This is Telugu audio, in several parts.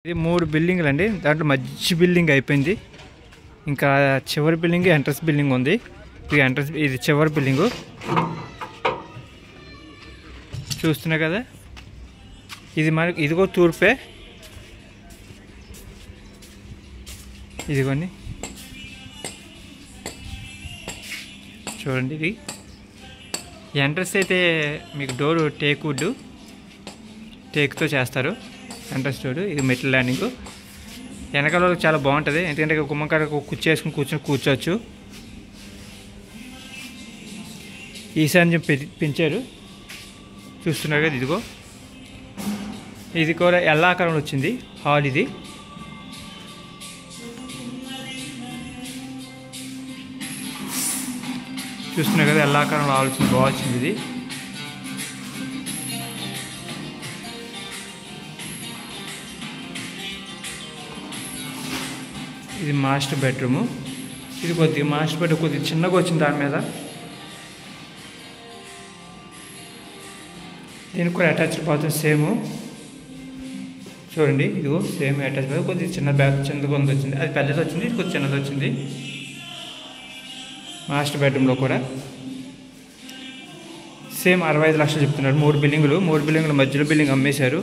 ఇది 3 బిల్డింగ్లు అండి. దాంట్లో మధ్య బిల్డింగ్ అయిపోయింది. ఇంకా చివరి బిల్డింగ్ ఎంట్రన్స్ బిల్డింగ్ ఉంది. ఇది చివరి బిల్డింగు చూస్తున్నా కదా. ఇది మనకి ఇదిగో తూర్పే, ఇదిగోండి చూడండి. ఇది ఎంట్రన్స్ అయితే మీకు డోరు టేక్తో చేస్తారు ఎంట్రన్స్ డోరు. ఇది మెటల్ ల్యాండింగ్. వెనకాల చాలా బాగుంటుంది, ఎందుకంటే గుమ్మకాడ కూర్చొని కూర్చోవచ్చు. ఈశాన్యం పెంచారు చూస్తున్నారు కదా. ఇదిగో ఇది కూడా ఎల్లాకారంలో వచ్చింది హాల్. ఇది చూస్తున్నారు కదా, ఎల్లాకారంలో ఆలోచన బాగా వచ్చింది. ఇది మాస్టర్ బెడ్రూము. ఇది మాస్టర్ బెడ్రూమ్ కొద్దిగా చిన్నగా వచ్చింది. దాని మీద దీనికి కూడా అటాచ్డ్ బాత్రూమ్ సేమ్ చూడండి. ఇదిగో సేమ్ అటాచ్ బాత్రూమ్. కొద్దిగా చిన్నగా వచ్చింది. అది పెద్దది వచ్చింది, ఇది కొద్దిగా చిన్నది వచ్చింది. మాస్టర్ బెడ్రూమ్లో కూడా సేమ్ 65 లక్షలు చెప్తున్నారు. 3 బిల్డింగుల మధ్యలో బిల్డింగ్ అమ్మేశారు.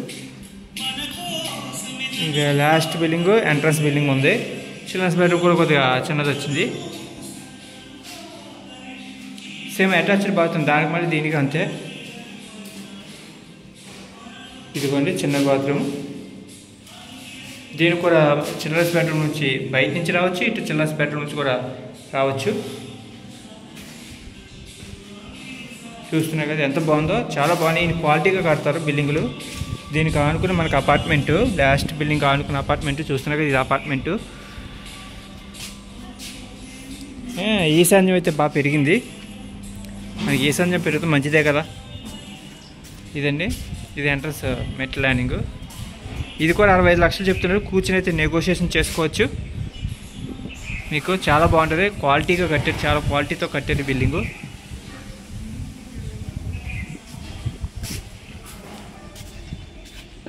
ఇంకా లాస్ట్ బిల్డింగ్ ఎంట్రన్స్ బిల్డింగ్ ఉంది. చిల్డ్రన్స్ బెడ్రూమ్ కూడా కొద్దిగా చిన్నది వచ్చింది. సేమ్ అటాచ్డ్ బాత్రూమ్ దానికి మళ్ళీ దీనికి అంతే. ఇదిగోండి చిన్న బాత్రూమ్. దీనికి కూడా చిల్డ్రన్స్ బెడ్రూమ్ నుంచి బయట నుంచి రావచ్చు, ఇటు చిల్డ్రన్స్ బెడ్రూమ్ నుంచి కూడా రావచ్చు. చూస్తున్నారు కదా ఎంత బాగుందో, చాలా బాగున్నాయి. క్వాలిటీగా కడతారు బిల్డింగులు. దీనికి ఆనుకుని మనకు అపార్ట్మెంటు, లాస్ట్ బిల్డింగ్ ఆనుకున్న అపార్ట్మెంటు చూస్తున్నారు కదా. ఇది అపార్ట్మెంటు. ఈశాన్యం అయితే బాగా పెరిగింది. మనకి ఈశాన్యం పెరిగితే మంచిదే కదా. ఇదండి, ఇది ఎంట్రన్స్ మెటల్ ల్యాండింగ్. ఇది కూడా 65 లక్షలు చెప్తున్నారు. కూర్చుని అయితే నెగోషియేషన్ చేసుకోవచ్చు. మీకు చాలా బాగుంటుంది. క్వాలిటీగా కట్టారు, చాలా క్వాలిటీతో కట్టారు బిల్డింగు.